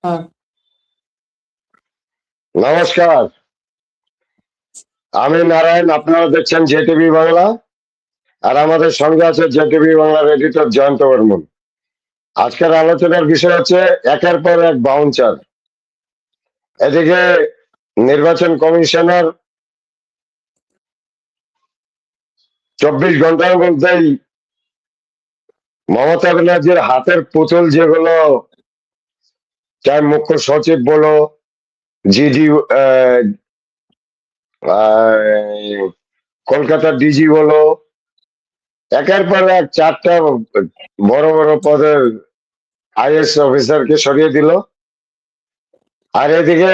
হ্যাঁ, নমস্কার, আমি নারায়ণ। আপনারা দেখছেন জেটিভি বাংলা, আর আমাদের সঙ্গে আছে জেটিভি বাংলার এডিটর জয়ন্ত বর্মন। আজকের আলোচনার বিষয় হচ্ছে একের পর এক বাউন্সার। এদিকে নির্বাচন কমিশনার 24 ঘন্টার মধ্যেই মমতা ব্যানার্জির হাতের পুতুল যেগুলো, চাই মুখ্য সচিব বলো, জিডি, কলকাতার ডিজি বলো, একের পর এক 4টা বড় বড় পদের আইএস অফিসারকে সরিয়ে দিল। আর এদিকে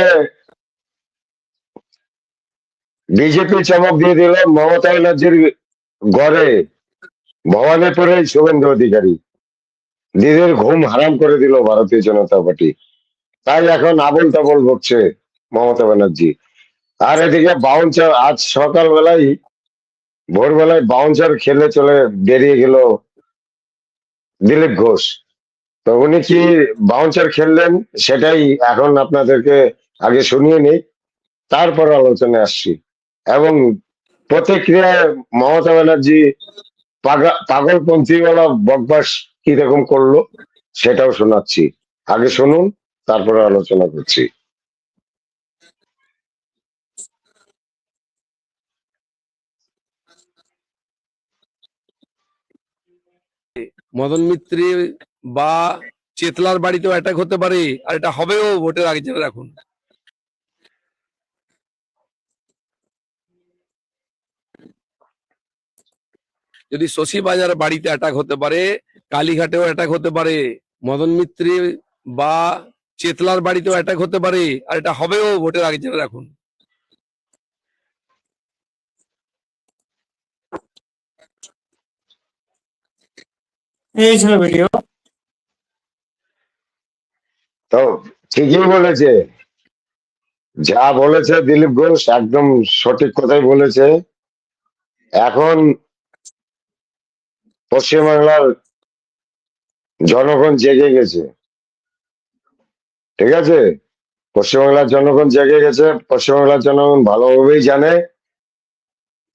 বিজেপি চমক দিয়ে দিল মমতা ব্যানার্জির গড়ে, ভবানীপুরে শুভেন্দু অধিকারী দিদির ঘুম হারাম করে দিল ভারতীয় জনতা পার্টি। তাই এখন আবল তাবল বকছে মমতা ব্যানার্জি। আর এদিকে বাউন্সার, আজ সকালবেলায় ভোরবেলায় বাউন্সার খেলে চলে বেরিয়ে গেল দিলীপ ঘোষ। তো উনি কি বাউন্সার খেললেন সেটাই এখন আপনাদেরকে আগে শুনিয়ে নেই, তারপর আলোচনায় আসছি। এবং প্রতিক্রিয়ায় মমতা ব্যানার্জি পাগলপন্থীওয়ালা বকবাস কিরকম করলো সেটাও শোনাচ্ছি। আগে শুনুন, তারপরে আলোচনা করছি। মদন মিত্রি বা চেতলার বাড়িতেও অ্যাটাক হতে পারে, আর এটা হবেও ভোটের আগে, জেনে রাখুন। যদি শশী বাজার বাড়িতে অ্যাটাক হতে পারে, কালীঘাটেও অ্যাটাক হতে পারে, মদন মিত্রি বা চেতলার বাড়িতেও অ্যাটাক হতে পারে, আর এটা হবেও ভোটের আগে, জেনে রাখুন। এই ছিল ভিডিও। তো ঠিকই বলেছে, যা বলেছে দিলীপ ঘোষ একদম সঠিক কথাই বলেছে। এখন পশ্চিমবাংলার জনগণ জেগে গেছে, ঠিক আছে? পশ্চিমবাংলার জনগণ জেগে গেছে। পশ্চিমবাংলার জনগণ ভালোভাবেই জানে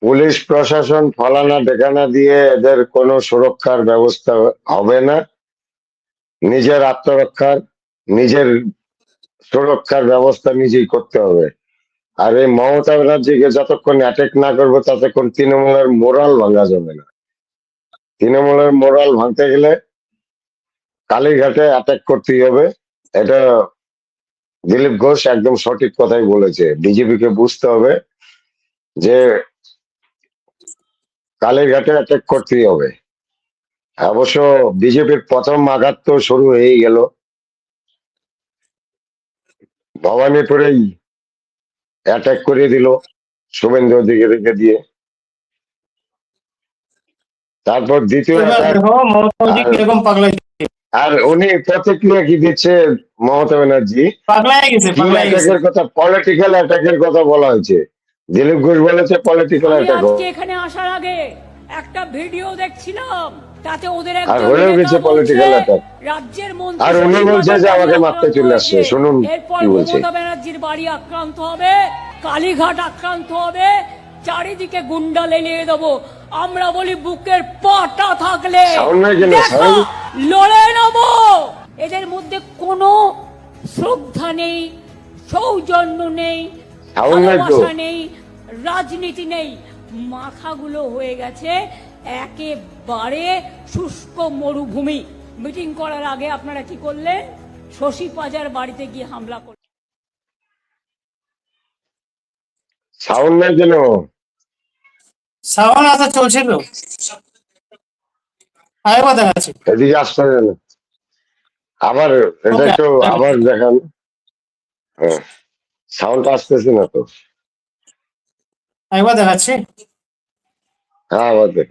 পুলিশ প্রশাসন ফলানা ঢেকানা দিয়ে এদের কোনো সুরক্ষার ব্যবস্থা হবে না। নিজের আত্মরক্ষার, নিজের সুরক্ষার ব্যবস্থা নিজেই করতে হবে। আর এই মমতা ব্যানার্জিকে যতক্ষণ অ্যাটাক না করবো ততক্ষণ তৃণমূলের মোরাল ভাঙা যাবে না। তৃণমূলের মোরাল ভাঙতে গেলে কালীঘাটে অ্যাটাক করতেই হবে। এটা দিলীপ ঘোষ একদম সঠিক কথাই বলেছে। বিজেপিকে বুঝতে হবে যে কালীঘাটে অ্যাটাক করতেই হবে। অবশ্য বিজেপির প্রথম আঘাত তো শুরু হয়েই গেল, ভবানীপুরেই অ্যাটাক করে দিল শুভেন্দু অধিকারীকে দিয়ে। তারপর দ্বিতীয় এবার অ্যাটাক। দেখো মমতা ব্যানার্জি কিরকম পাগলা আর উনি প্রতিক্রিয়া কি দিচ্ছে মমতা ব্যানার্জি, পাগলা গেছে, কি পাগলা গেছে। অ্যাটাকের কথা, পলিটিক্যাল অ্যাটাকের কথা বলা হয়েছে। দিলীপ ঘোষ বলেছে পলিটিক্যাল আমি অ্যাটাক, আজকে এখানে আসার আগে একটা ভিডিও দেখছিলাম, তাতে ওদের আর একজন হয়েও নেতা গেছে বলছে পলিটিক্যাল অ্যাটাক। রাজ্যের আর মন্ত্রী উনি শশী বলছে বাজার যে বাড়ি আমাকে মারতে আক্রান্ত চলে আসছে। হয়েছে, শুনুন এরপর কি বলছে। মমতা ব্যানার্জির বাড়ি আক্রান্ত হবে, কালীঘাট আক্রান্ত হবে, চারিদিকে গুন্ডা লেলিয়ে দেবো। আমরা বলি বুকের পাটা থাকলে সাউন্ড নাই কেন? দেখো সাউন্ড লড়ে নেবো। এদের মধ্যে কোনো শ্রদ্ধা নেই, সৌজন্য নেই, সাউন্ড নাই তো। ভালোবাসা নেই, রাজনীতি নেই। মাথাগুলো হয়ে গেছে একেবারে শুষ্ক মরুভূমি। মিটিং করার আগে আপনারা কি করলেন? শশী পাজার বাড়িতে গিয়ে হামলা করলেন। সাউন্ড নাই কেন? সাবান আসা চলছে তো, আরেকবার দেখাচ্ছি। এদিকে আসতে হবে না। আবার এটা ওকে, একটু আবার দেখান। হ্যাঁ, সাউন্ড আসতেছে না তো। আরেকবার দেখাচ্ছি। হ্যাঁ, আবার দেখ।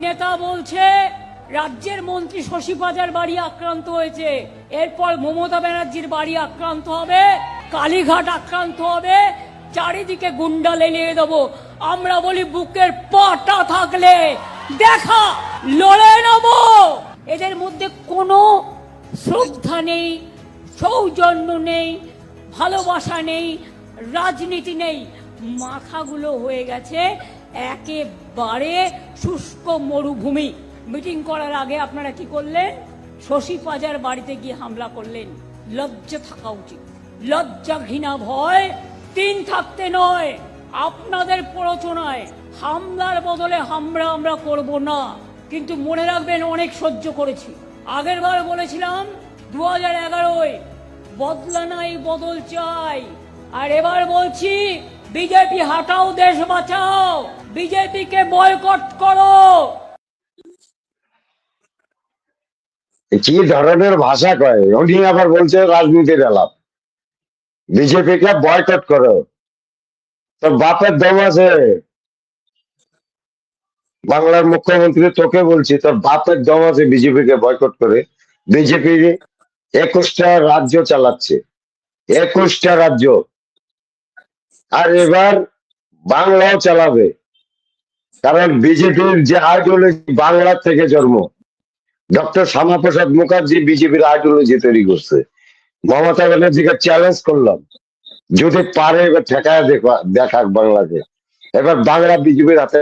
নেতা বলছে রাজ্যের মন্ত্রী শশী পাজার বাড়ি আক্রান্ত হয়েছে, এরপর মমতা ব্যানার্জির বাড়ি আক্রান্ত হবে, কালীঘাট আক্রান্ত হবে, চারিদিকে গুন্ডা লেলিয়ে দেবো। আমরা বলি বুকের পাটা থাকলে দেখা লড়ে নেব। এদের মধ্যে কোনো শ্রদ্ধা নেই, সৌজন্য নেই, ভালোবাসা নেই, রাজনীতি নেই। মাথাগুলো হয়ে গেছে একেবারে শুষ্ক মরুভূমি। মিটিং করার আগে আপনারা কি করলেন? শশী পাজার বাড়িতে গিয়ে হামলা করলেন। লজ্জা থাকা উচিত। লজ্জা, ঘৃণা, ভয় তিন থাকতে নয়। আপনাদের প্ররোচনায় হামলার বদলে আমরা করব না, কিন্তু মনে রাখবেন অনেক সহ্য করেছি। আগের বার বলেছিলাম 2011-য় বদলা নাই, বদল চাই। আর এবার বলছি বিজেপি হাটাও, দেশ বাঁচাও, বিজেপিকে বয়কট করো। কি ধরনের ভাষা কয়? উনি আবার বলছে রাজনীতির আলাপ, বিজেপিকে বয়কট করো। তোর বাপের দম আছে? বাংলার মুখ্যমন্ত্রী তোকে বলছি, তোর বাপের দম আছে বিজেপিকে বয়কট করে? বিজেপি 21টা রাজ্য চালাচ্ছে, 21টা রাজ্য, আর এবার বাংলাও চালাবে। কারণ বিজেপির যে আইডিওলজি বাংলার থেকে জন্ম। ডক্টর শ্যামাপ্রসাদ মুখার্জি বিজেপির আইডিওলজি তৈরি করছে। মমতা ব্যানার্জিকে চ্যালেঞ্জ করলাম, যদি পারে এবার ঠেকায় দেখাক বাংলাকে। এবার বাংলা বিজেপির হাতে।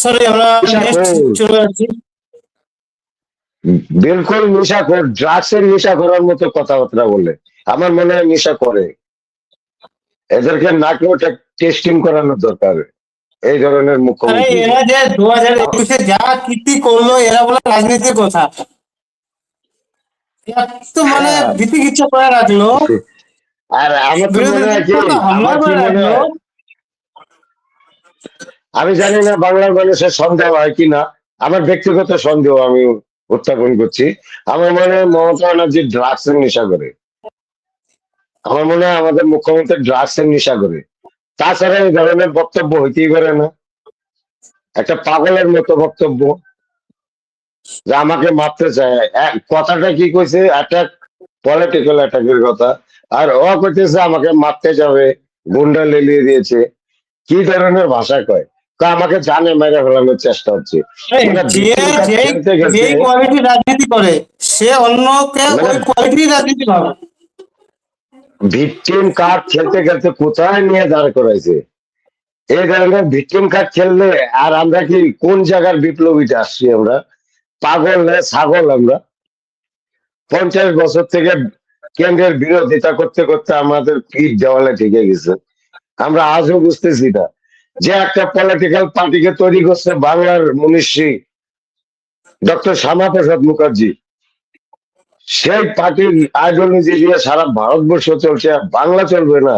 সরি, আমরা নেক্সট চলে যাচ্ছি। বিলকুল নেশাখোর, ড্রাগসের নেশা করার মতো কথাবার্তা বলে। আমার মনে হয় নেশা করে। এদেরকে নাকেও টেস্টিং করানোর দরকার এই ধরনের আরে মুখ্যমন্ত্রী। এরা যে 2021-এ যা কীর্তি করলো, এরা বলে রাজনীতির কথা। এরা তো মানে ভীতি কিচ্ছা করে রাখলো, আর আমার তো মনে হয় কি, হামলা আমার কি করে মনে রাখলো। হয়, আমি জানি না বাংলার মানুষের সন্দেহ হয় কিনা, আমার ব্যক্তিগত সন্দেহ আমি উত্থাপন করছি। আমার মনে হয় মমতা ব্যানার্জি ড্রাগসের নেশা করে। আমার মনে হয় আমাদের মুখ্যমন্ত্রী ড্রাগসের নেশা করে। তাছাড়া এই ধরনের বক্তব্য হইতেই পারে না। একটা পাগলের মতো বক্তব্য, যে আমাকে মারতে চায়। কথাটা কি কইছে? অ্যাটাক, পলিটিক্যাল অ্যাটাকের কথা। আর ও কইতেছে আমাকে মারতে যাবে, গুন্ডা লেলিয়ে দিয়েছে। কি ধরনের ভাষা কয়? আমাকে জানে মেরে ফেলানোর চেষ্টা হচ্ছে। মানে যে কোয়ালিটির রাজনীতি করে, সে অন্যকে ওই কোয়ালিটির রাজনীতি ভাবে। ভিকটিম কার্ড খেলতে খেলতে কোথায় নিয়ে দাঁড় করাইছে? এই ধরনের ভিকটিম কার্ড খেললে আর আমরা কি কোন জায়গার বিপ্লবীতে আসছি? আমরা পাগল না ছাগল? আমরা 50 বছর থেকে কেন্দ্রের বিরোধিতা করতে করতে আমাদের পিঠ দেওয়ালে ঠেকে গেছে। আমরা আজও বুঝতেছি না যে একটা পলিটিক্যাল পার্টিকে তৈরি করছে বাংলার মনীষী ডক্টর শ্যামাপ্রসাদ মুখার্জি। সেই পার্টির আইডিওলজি দিয়ে সারা ভারতবর্ষ চলছে, আর বাংলা চলবে না?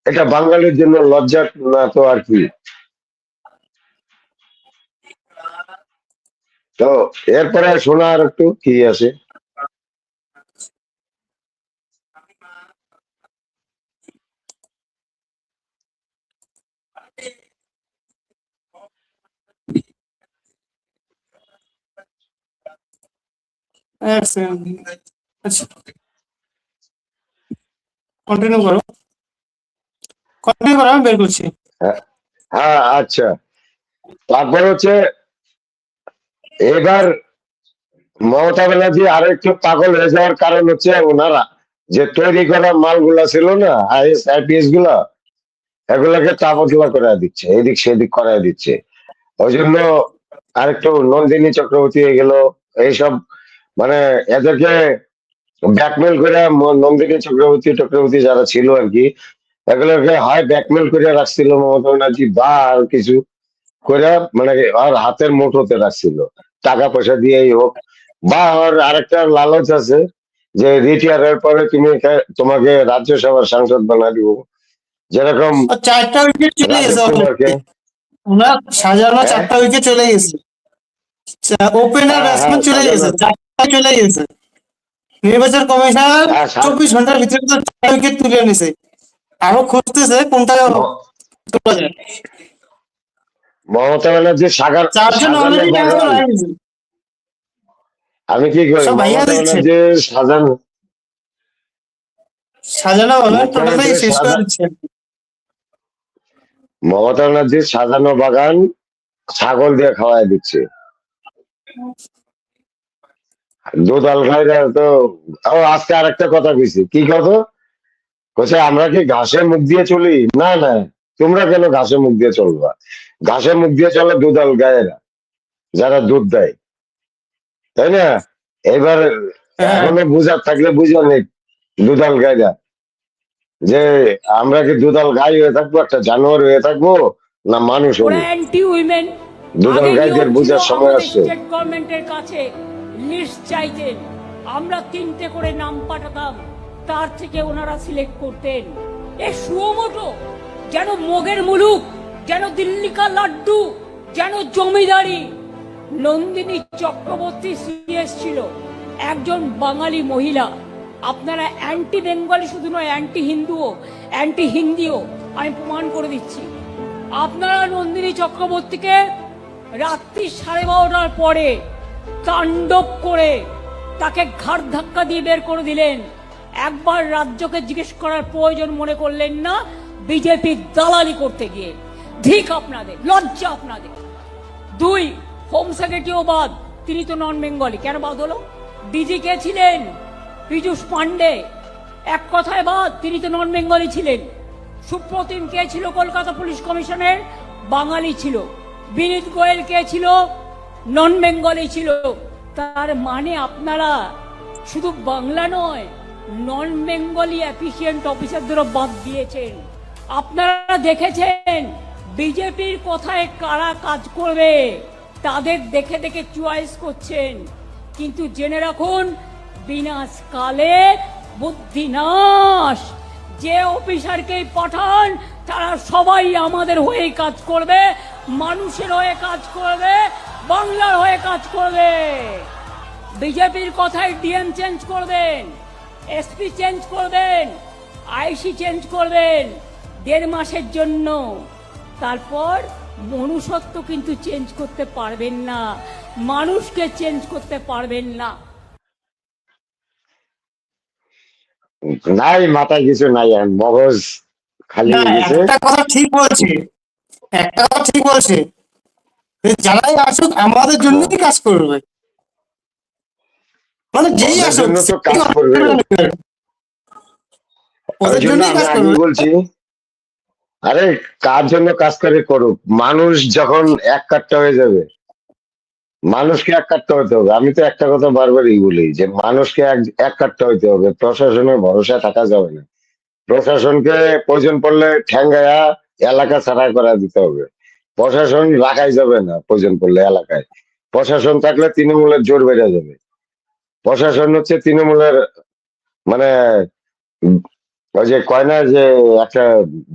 এটা বাঙালির জন্য লজ্জা না তো আর কি? তো এরপরে শোনা আর একটু কি আছে। আচ্ছা, কন্টিনিউ করো, আমি বের করছি। হ্যাঁ আচ্ছা, তারপর হচ্ছে এবার মমতা ব্যানার্জি আরো একটু পাগল হয়ে যাওয়ার কারণ হচ্ছে ওনারা যে তৈরি করা মালগুলা ছিল না, আইএস আইপিএস গুলা, এগুলাকে তাবদলা করে দিচ্ছে, এদিক সেদিক করাই দিচ্ছে। ওই জন্য আরেকটু নন্দিনী চক্রবর্তী হয়ে গেল। এইসব মানে এদেরকে ব্ল্যাকমেল করে নন্দিনী চক্রবর্তী যারা ছিল আর কি, এগুলোকে হয় ব্ল্যাকমেল করে রাখছিল মমতা ব্যানার্জি, বা আর কিছু করে মানে আর হাতের মুঠোতে রাখছিল, টাকা পয়সা দিয়েই হোক। বা আর আরেকটা লালচ আছে যে রিটায়ারের পরে তোমাকে রাজ্যসভার সাংসদ বানা দিব, যেরকম 4টা উইকেট চলে গেছে রাজীব কুমারকে। ওনার সাজানো। হ্যাঁ? 4টা উইকেট চলে গেছে, ওপেনার হ্যাঁ, ব্যাটসম্যান চলে গেছে, সাজানো। 4টা চলে গেছে। নির্বাচন কমিশন হ্যাঁ, 24 ঘন্টার ভিতরে তো 4 উইকেট তুলে নিছে, আরো খুঁজতেছে কোনটা তোলা যায়। মমতা ব্যানার্জি চারজন অলরেডি ট্রান্সফার হয়ে গেছে, আমি কি করি, সব ভাইয়া মমতা দিচ্ছে। ব্যানার্জি সাজানো হবে টোটালি মুখ্যমন্ত্রী শেষ করে দিচ্ছে। মমতা ব্যানার্জির সাজানো বাগান ছাগল দিয়ে খাওয়াই দিচ্ছে। দুধাল খাইরা তো। ও আজকে আরেকটা কথা কইছি, কি কথা কইছে, আমরা কি ঘাসে মুখ দিয়ে চলি? না না, তোমরা কেন ঘাসে মুখ দিয়ে চলবা? ঘাসে মুখ দিয়ে চলে দুধাল গায়েরা, যারা দুধ দেয়, তাই না? এবার হ্যাঁ, এখনো বুঝার থাকলে বুঝা নেই দুধাল গায়েরা, যে আমরা কি দুধাল গাই হয়ে থাকবো, একটা জানোয়ার হয়ে থাকবো, না মানুষ হবো? ওরা অ্যান্টি উইমেন। দুধাল গাইদের বুঝার সময় আসছে। স্টেট গভর্নমেন্টের কাছে লিস্ট চাইতেন, আমরা 3টে করে নাম পাঠাতাম, তার থেকে ওনারা সিলেক্ট করতেন। এ সুমোটো যেন মগের মুলুক, যেন দিল্লি কা লাড্ডু, যেন জমিদারি। নন্দিনী চক্রবর্তী সিএস ছিল, একজন বাঙালি মহিলা। আপনারা অ্যান্টি বেঙ্গলি শুধু নয়, অ্যান্টি হিন্দুও, অ্যান্টি হিন্দিও। আমি প্রমাণ করে দিচ্ছি। আপনারা নন্দিনী চক্রবর্তীকে রাত্রি 12:30টার পরে তাণ্ডব করে তাকে ঘাড় ধাক্কা দিয়ে বের করে দিলেন। একবার রাজ্যকে জিজ্ঞেস করার প্রয়োজন মনে করলেন না, বিজেপি দালালি করতে গিয়ে। ঠিক আপনাদের, লজ্জা আপনাদের। 2, হোম সেক্রেটারিও বাদ, তিনি তো নন বেঙ্গলি, কেন বাদ হলো? ডিজি কে ছিলেন? পীযূষ পান্ডে, এক কথায় বাদ, তিনি তো নন বেঙ্গলি ছিলেন। সুপ্রতিম কে ছিল কলকাতা পুলিশ কমিশনের? বাঙালি ছিল। বিনীত গোয়েল কে ছিল? নন বেঙ্গলি ছিল। তার মানে আপনারা শুধু বাংলা নয়, নন বেঙ্গলি এফিসিয়েন্ট অফিসারদেরও বাদ দিয়েছেন। আপনারা দেখেছেন বিজেপির কথায় কারা কাজ করবে, তাদের দেখে দেখে চয়েস করছেন। কিন্তু জেনে রাখুন, বিনাশকালে বুদ্ধিনাশ। যে অফিসারকেই পাঠান তারা সবাই আমাদের হয়ে কাজ করবে, মানুষের হয়ে কাজ করবে, বাংলার হয়ে কাজ করবে। বিজেপির কথায় ডিএম চেঞ্জ করবেন, এসপি চেঞ্জ করবেন, আইসি চেঞ্জ করবেন 1.5 মাসের জন্য। তারপর মনুষ্যত্ব কিন্তু চেঞ্জ করতে পারবেন না, মানুষকে চেঞ্জ করতে পারবেন না। নাই, মাথায় কিছু নাই, এখন মগজ খালি না, হয়ে গেছে। একটা কথা ঠিক বলছে, একটা কথা ঠিক বলছে, যে যারাই আসুক আমাদের জন্যই কাজ করবে, মানে যেই ওদের আসুক জন্য তো কাজ করবে। ওই ওদের জন্য জন্যই কাজ আমি করবে। বলছি, আরে কার জন্য কাজ করে করুক, মানুষ যখন এক কাট্টা হয়ে যাবে, মানুষকে এক কাট্টা হতে হবে। আমি তো একটা কথা বারবারই বলি, যে মানুষকে এক কাট্টা হইতে হবে, প্রশাসনের ভরসা থাকা যাবে না। প্রশাসনকে প্রয়োজন পড়লে ঠ্যাঙ্গায়া এলাকা ছাড়া করা দিতে হবে। প্রশাসন রাখাই যাবে না প্রয়োজন পড়লে এলাকায়। প্রশাসন থাকলে তৃণমূলের জোর বেড়ে যাবে। প্রশাসন হচ্ছে তৃণমূলের, মানে ওই যে কয় না যে একটা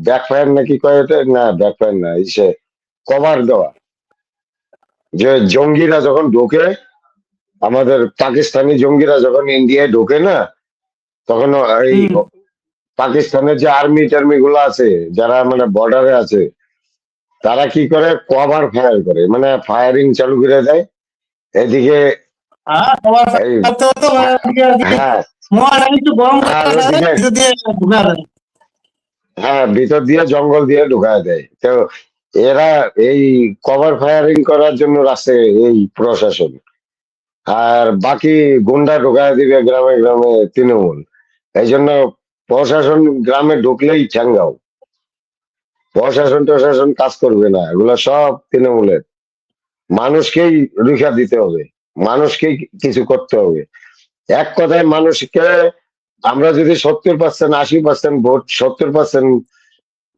ব্যাকফায়ার নাকি কয়, ওটা না ব্যাকফায়ার না, ইসে কভার দেওয়া। যে জঙ্গিরা যখন ঢোকে, আমাদের পাকিস্তানি জঙ্গিরা যখন ইন্ডিয়ায় ঢোকে না, তখন এই পাকিস্তানের যে আর্মি টার্মি গুলো আছে, যারা মানে বর্ডারে আছে, তারা কি করে, কভার ফায়ার করে, মানে ফায়ারিং চালু করে দেয় এদিকে। এই হ্যাঁ একটু গরম আর করে ওদিকে ভিতর দিয়ে ঢুকা দেয়। হ্যাঁ, ভিতর দিয়ে জঙ্গল দিয়ে ঢুকায় দেয়। তো এরা এই কভার ফায়ারিং করার জন্য রাখছে এই প্রশাসন, আর বাকি গুন্ডা ঢুকায় দিবে গ্রামে গ্রামে তৃণমূল। এই জন্য প্রশাসন গ্রামে ঢুকলেই ঠ্যাঙ্গাও। প্রশাসন টশাসন কাজ করবে না, এগুলো সব তৃণমূলের। মানুষকেই রুখা দিতে হবে, মানুষকেই কিছু করতে হবে। এক কথায় মানুষকে, আমরা যদি 70% 80% ভোট, 70%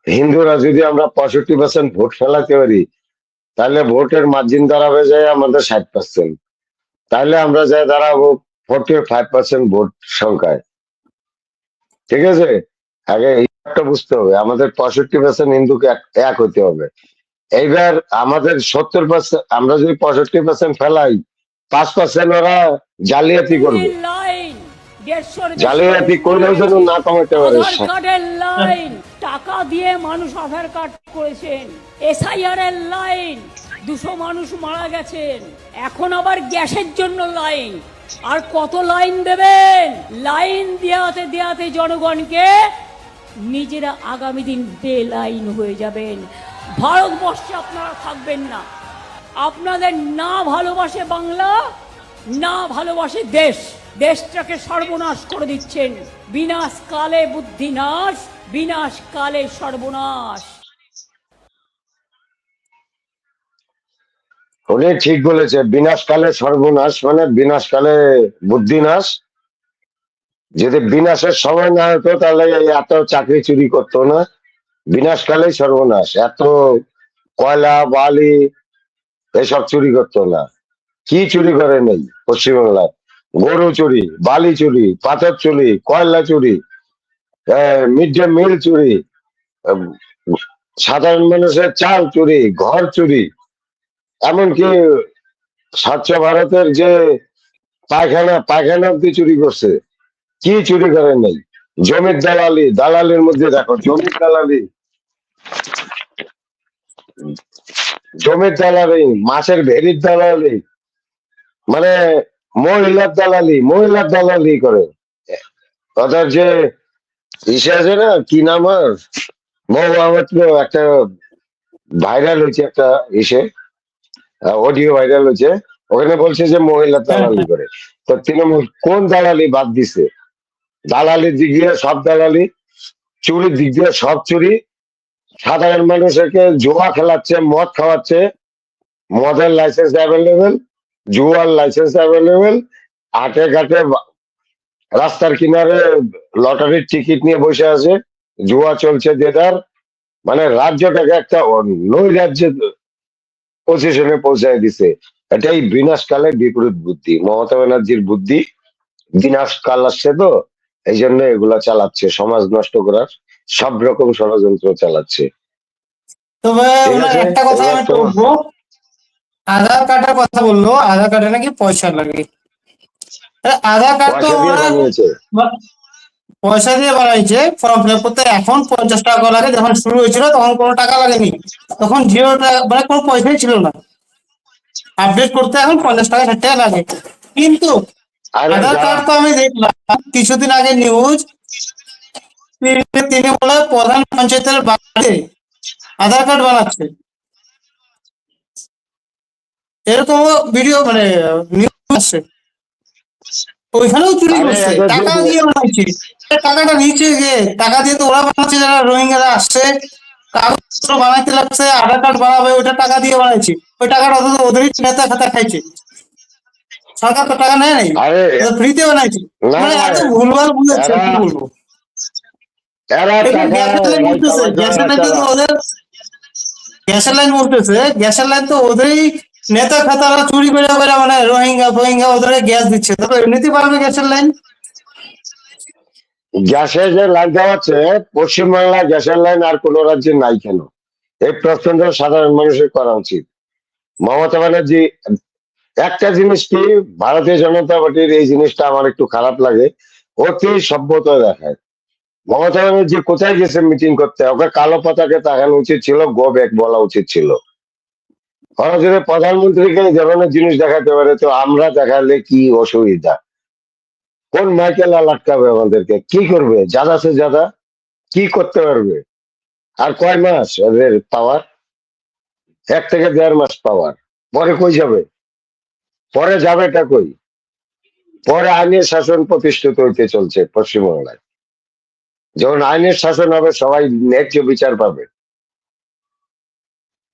হিন্দুরা যদি আমরা 65% ভোট ফেলাতে পারি, তাহলে ভোটের মার্জিন দাঁড়াবে যায় আমাদের 60%। তাহলে আমরা যাই দাঁড়াবো 45% ভোট সংখ্যায়। ঠিক আছে, আগে এইটা বুঝতে হবে, আমাদের 65% হিন্দুকে এক হতে হবে। এইবার আমাদের 70%, আমরা যদি 65% ফেলাই, 5% ওরা জালিয়াতি করবে। লাইন 150 জালিয়াতি করলেও যেন না কমাতে পারে। আধার কার্ডের লাইন, টাকা দিয়ে মানুষ আধার কার্ড করেছেন। এসআইআর এর লাইন, 200 মানুষ মারা গেছেন। এখন আবার গ্যাসের জন্য লাইন। আর কত লাইন দেবেন? লাইন দেওয়াতে দেওয়াতে জনগণকে নিজেরা আগামী দিন বেলাইন হয়ে যাবেন। ভারতবর্ষে আপনারা থাকবেন না। আপনাদের না ভালোবাসে বাংলা, না ভালোবাসে দেশ। দেশটাকে সর্বনাশ করে দিচ্ছেন। বিনাশ কালে বুদ্ধিনাশ, বিনাশ কালে সর্বনাশ। উনি ঠিক বলেছে, বিনাশকালে সর্বনাশ মানে বিনাশকালে বুদ্ধিনাশ। যদি বিনাশের সময় না হতো তাহলে এত চাকরি চুরি করতো না। বিনাশকালেই সর্বনাশ, এত কয়লা বালি এসব চুরি করতো না। কি চুরি করে নেই পশ্চিমবাংলায়? গরু চুরি, বালি চুরি, পাথর চুরি, কয়লা চুরি, মিড ডে মিল চুরি, আহ, সাধারণ মানুষের চাল চুরি, ঘর চুরি, এমনকি স্বচ্ছ ভারতের যে পায়খানা অব্দি চুরি করছে। কি চুরি করে নেই? জমির দালালি, দালালির মধ্যে দেখো জমির দালালি, জমির দালালি, মাছের ভেড়ির দালালি, মানে মহিলার দালালি করে। অর্থাৎ যে ইসে আছে না, কি নাম আর, মহামাত্র একটা ভাইরাল হয়েছে, একটা ইসে অডিও ভাইরাল হয়েছে, ওখানে বলছে যে মহিলার দালালি করে। তো তৃণমূল কোন দালালি বাদ দিছে? দালালির দিক দিয়ে সব দালালি, চুরির দিক দিয়ে সব চুরি। সাধারণ মানুষকে জুয়া খেলাচ্ছে, মদ খাওয়াচ্ছে, মদের লাইসেন্স অ্যাভেলেবেল, জুয়ার লাইসেন্স অ্যাভেলেবেল, হাটে ঘাটে রাস্তার কিনারে লটারির টিকিট নিয়ে বসে আছে, জুয়া চলছে দেদার। মানে রাজ্যটাকে একটা নৈরাজ্যের পজিশনে পৌঁছায় দিছে। এটাই বিনাশকালে বিপরীত বুদ্ধি, মমতা ব্যানার্জির বুদ্ধি। বিনাশকাল আসছে তো, এই জন্য এগুলা চালাচ্ছে, সমাজ নষ্ট করার সব রকম ষড়যন্ত্র চালাচ্ছে। তবে ঠিক ওনার আছে, একটা কথা এবার আমি তো বলবো, আধার কার্ডের কথা বললো, আধার কার্ডে নাকি পয়সা লাগে। আধার কার্ড তো পয়সা দিয়ে ওরা বানিয়েছে। পয়সা দিয়ে বানাইছে ফর্ম ফিল আপ করতে। এখন 50 টাকা করে লাগে, যখন শুরু হয়েছিল তখন কোনো টাকা লাগেনি, তখন 0 টাকা, মানে কোনো পয়সাই ছিল না। আপডেট করতে এখন 50 টাকা 60 টাকা লাগে। কিন্তু আরে আধার যা, কার্ড তো আমি দেখলাম কিছুদিন আগে নিউজ, তিনি বলে প্রধান পঞ্চায়েতের বাড়িতে আধার কার্ড বানাচ্ছে, এরকম ভিডিও মানে নিউজ আসছে। ওইখানেও চুরি আরে করছে, এদের টাকা যে দিয়ে বানাচ্ছে। টাকাটা নিচে গিয়ে টাকা দিয়ে তো ওরা বানাচ্ছে, যারা রোহিঙ্গারা আসছে, কাগজপত্র বানাইতে লাগছে, আধার কার্ড বানাবে, ওইটা টাকা দিয়ে বানাইছে। ওই টাকাটা অথচ ওদেরই নেতা খাতা খাইছে, সরকার তো টাকা নেয় নাই, আরে ফ্রিতে বানাইছে। না, মানে এত ভুলভাল বুঝেছে, এরা কি বলবো। এরা এখানে টাকা গ্যাসের লাইন রাইট বলতেছে, আমার গ্যাসের লাইন তো চালা। ওদের, গ্যাসের লাইন বলতেছে, গ্যাসের লাইন তো ওদেরই নেতা খাতারা চুরি করে করে, মানে রোহিঙ্গা ফোহিঙ্গা ওদের গ্যাস দিচ্ছে, তবে এমনিতেই পারবে গ্যাসের লাইন। গ্যাসের যে লাইন দেওয়াচ্ছে, পশ্চিমবাংলায় গ্যাসের লাইন আর কোন রাজ্যে নাই কেন? এই প্রশ্নটা সাধারণ মানুষের করা উচিত। মমতা ব্যানার্জি একটা জিনিস কি, ভারতীয় জনতা পার্টির এই জিনিসটা আমার একটু খারাপ লাগে, অতি সভ্যতা দেখায়। মমতা ব্যানার্জি কোথায় গেছে মিটিং করতে? ওকে কালো পতাকা তাকানো উচিত ছিল, গো ব্যাক বলা উচিত ছিল। ওরা যদি প্রধানমন্ত্রীকে এই ধরনের জিনিস দেখাতে পারে, তো আমরা দেখালে কি অসুবিধা? কোন মাইকেল আটকাবে আমাদেরকে? কি করবে? যাদা সে যাদা কি করতে পারবে? আর কয় মাস ওদের পাওয়ার? 1 থেকে 1.5 মাস পাওয়ার, পরে কই যাবে? পরে যাবেটা কই? পরে আইনের শাসন প্রতিষ্ঠিত হইতে চলছে পশ্চিমবাংলায়। যখন আইনের শাসন হবে, সবাই ন্যায্য বিচার পাবে,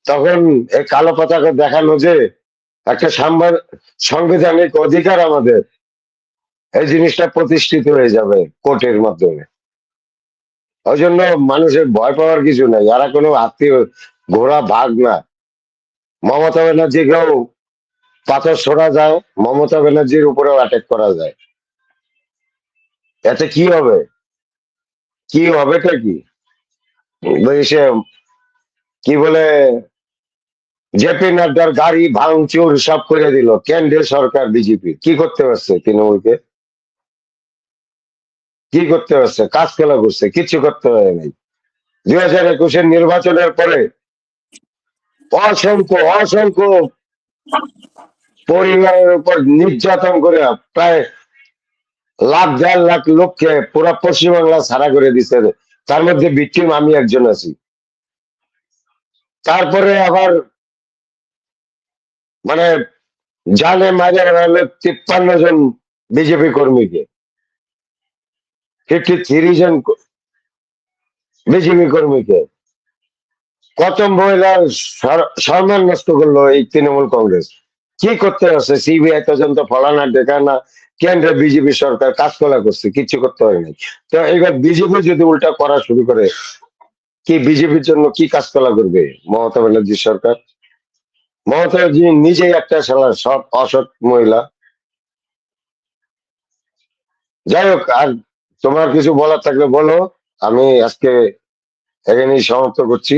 তখন এই কালো পতাকা দেখানো যে একটা সাংবিধানিক অধিকার আমাদের, এই জিনিসটা প্রতিষ্ঠিত হয়ে যাবে কোর্টের মাধ্যমে। ওই জন্য মানুষের ভয় পাওয়ার কিছু নাই, এরা কোনো আত্মীয় ঘোড়া ভাগ না। মমতা ব্যানার্জিকেও পাথর ছোড়া যায়, মমতা ব্যানার্জির উপরেও অ্যাটাক করা যায়। এতে কি হবে? কি হবেটা কি? সে কি বলে, জেপি নাড্ডার গাড়ি ভাঙচুর সব করে দিল কেন্দ্রীয় সরকার, বিজেপি কি করতে পারছে তৃণমূলকে? কি করতে হচ্ছে? কাজ খেলা করছে, কিচ্ছু করতে হয় নাই। 2021-এর নির্বাচনের পরে অসংখ্য পরিবারের উপর নির্যাতন করে প্রায় লাখ 1.5 লাখ লোককে পুরা পশ্চিমবাংলা ছাড়া করে দিচ্ছে। তার মধ্যে ভিকটিম আমি একজন আছি। তারপরে আবার মানে জানে মাঝে হলে 53 জন বিজেপি কর্মীকে, 53 জন বিজেপি কর্মীকে, কত মহিলার সম্মান নষ্ট করলো এই তৃণমূল কংগ্রেস। কি করতে হচ্ছে? সিবিআই তদন্ত, ফলানা ঢেকানা, কেন্দ্রে বিজেপি সরকার কাজ করা করছে, কিচ্ছু করতে হয় নাই। তো এবার বিজেপি যদি উল্টা করা শুরু করে, কি বিজেপির জন্য কি কাজ করা করবে মমতা ব্যানার্জি সরকার? মমতা ব্যানার্জি নিজেই একটা শালা সৎ অসৎ মহিলা। যাই হোক, আর তোমার কিছু বলার থাকলে বলো। আমি আজকে এখানেই সমাপ্ত করছি।